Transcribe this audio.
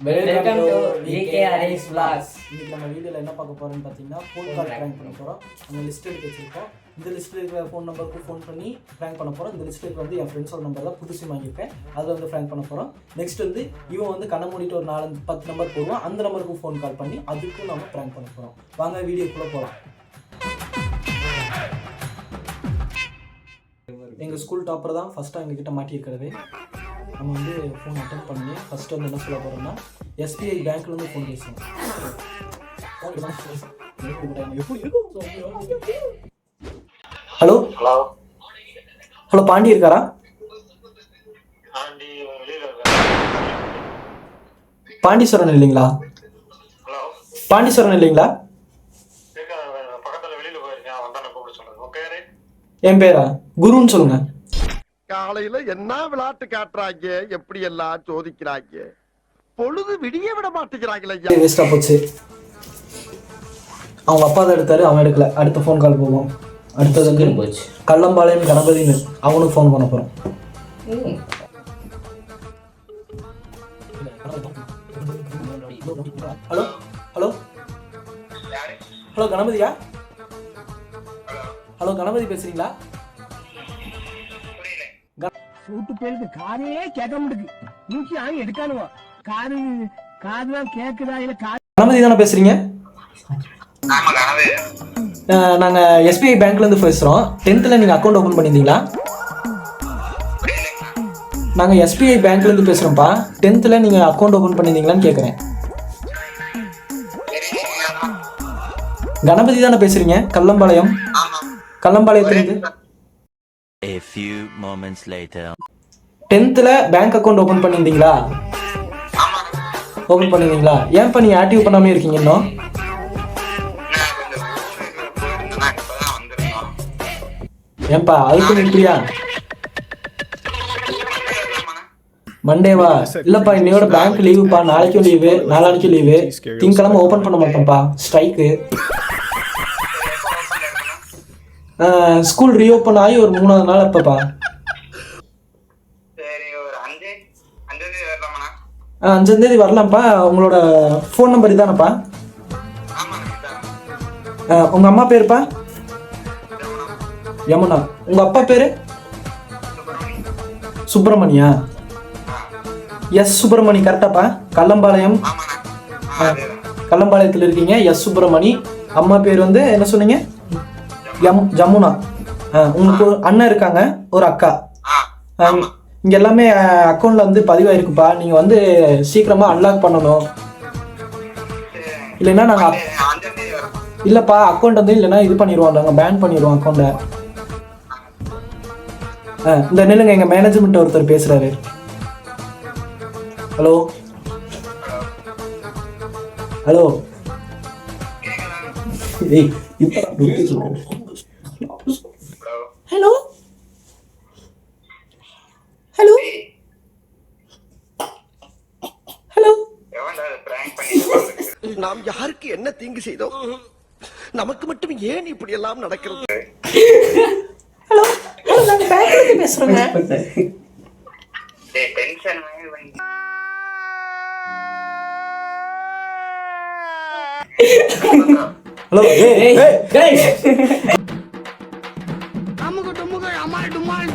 Welcome to VK Harish vlogs. இன்னைக்கு நம்ம வீடியோவில் என்ன பார்க்க போகிறோம்னு பார்த்தீங்கன்னா ஃபோன் கால் ப்ராங்க் பண்ண போகிறோம். அந்த லிஸ்ட் எடுத்து வச்சுருக்கோம். இந்த லிஸ்ட்டில் இருக்கிற ஃபோன் நம்பருக்கு ஃபோன் பண்ணி ப்ராங்க் பண்ண போகிறோம். இந்த லிஸ்ட்டுக்கு வந்து என் ஃப்ரெண்ட்ஸோட நம்பர் தான் புதுசு வாங்கியிருக்கேன், அதில் வந்து ப்ராங்க் பண்ண போகிறோம். நெக்ஸ்ட் வந்து இவன் வந்து கண்ணை மூடிட்டு ஒரு 4-10 நம்பர் போடுவான். அந்த நம்பருக்கு ஃபோன் கால் பண்ணி அதுக்கும் நம்ம ப்ராங்க் பண்ண போகிறோம். வாங்க வீடியோக்குள்ளே போகலாம். எங்கள் ஸ்கூல் டாப்பர் தான் ஃபஸ்ட்டாக எங்ககிட்ட மாட்டியிருக்கிறது. நம்ம வந்து ஃபோன் அட்டன் பண்ணி ஃபஸ்ட்டு வந்து என்ன சொல்ல போகிறோம்னா எஸ்பிஐ பேங்க்லேருந்து ஃபோன் பேசுவோம். ஹலோ ஹலோ ஹலோ பாண்டி இருக்காரா? பாண்டீஸ்வரன் இல்லைங்களா? ஹலோ பாண்டீஸ்வரன் இல்லைங்களா? பக்கத்துல வெளியில போயிருக்கேன், வந்தானே கூப்பிட சொல்லுங்க. ஓகே, என் பேரா குருன்னு சொல்லுங்க. காலையில என்ன விளையாட்டு காட்டுறாங்க, எப்படி எல்லாம் சோதிக்கிறாங்க, பொழுது விடிய விட மாட்டேங்கிறாங்களே. வேஸ்டா போச்சு. அவங்க அப்பா தான் எடுத்தாரு, அவன் எடுக்கல. அடுத்த ஃபோன் கால் போவோம். அடுத்தது வந்து போச்சு. கள்ளம்பாளையம் கணபதினு அவனுக்கு ஃபோன் பண்ண போகிறோம். ஹலோ ஹலோ ஹலோ கணபதியா? ஹலோ கணபதி பேசுறீங்களா? சூட்டு பேருக்கு காரே கேட்க முடியுது. மூச்சு ஆகி எடுக்கானுவா. காதுலாம் கேக்குதா இல்ல? கணபதி தானே பேசுறீங்க? நாங்கள் எஸ்பிஐ பேங்க்லேருந்து பேசுகிறோம். 10th நீங்கள் அக்கௌண்ட் ஓப்பன் பண்ணியிருந்தீங்களா? நாங்கள் எஸ்பிஐ பேங்க்லேருந்து பேசுகிறோம்ப்பா. 10th நீங்கள் அக்கௌண்ட் ஓப்பன் பண்ணியிருந்தீங்களான்னு கேட்குறேன். கணபதி தானே பேசுகிறீங்க? கள்ளம்பாளையத்துலேருந்து. A few moments later. 10th bank account open பண்ணியிருந்தீங்களா? ஓப்பன் பண்ணியிருந்தீங்களா? ஏன்ப்பா நீங்கள் ஆக்டிவ் பண்ணாமே இருக்கீங்க இன்னும்? ஏன்பா அதுக்கு இப்படியா? மண்டேவா? இல்லப்பா இன்னையோட பேங்க் லீவுப்பா. நாளைக்கும் லீவு, நாளானிக்கும் லீவு. திங்கக்கிழமை ஓப்பன் பண்ண மாட்டோம்ப்பா, ஸ்ட்ரைக்கு. ஸ்கூல் ரீஓப்பன் ஆகி ஒரு 3வது நாள் அப்பப்பா. 5ஆம் தேதி வரலாம்ப்பா. உங்களோட ஃபோன் நம்பர் இதானப்பா? உங்க அம்மா பேருப்பா? யமுனா. உங்க அப்பா பேரு? சுப்பிரமணியா? எஸ் சுப்பிரமணி கரெக்டாப்பா? கள்ளம்பாளையம், கள்ளம்பாளையத்தில் இருக்கீங்க. எஸ் சுப்பிரமணி. அம்மா பேர் வந்து என்ன சொன்னீங்க? ஜமுனா. உங்களுக்கு ஒரு அண்ணன் இருக்காங்க, ஒரு அக்கா. இங்க எல்லாமே அக்கௌண்ட்ல வந்து பதிவாயிருக்குப்பா. நீங்க வந்து சீக்கிரமா அன்லாக் பண்ணணும். இல்லைன்னா நாங்க இல்லப்பா அக்கௌண்ட் வந்து இல்லைன்னா இது பண்ணிடுவோம், நாங்கள் பேன் பண்ணிடுவோம் அக்கௌண்ட்டை. இந்த நில்லுங்க, எங்க மேனேஜ்மெண்ட் ஒருத்தர் பேசுறாரு. Hello hello. ஏய் ஹலோ ஹலோ ஹலோ. நாம் யாருக்கு என்ன தீங்கு செய்தோம்? நமக்கு மட்டும் ஏன் இப்படி எல்லாம் நடக்கிறது? ஹலோ ஹலோ, நாங்க பேங்க்ல இருந்து பேசுறோங்க. ஹலோ ஏய் ஏய் அம்முக டும்முக அமால் டுமால்.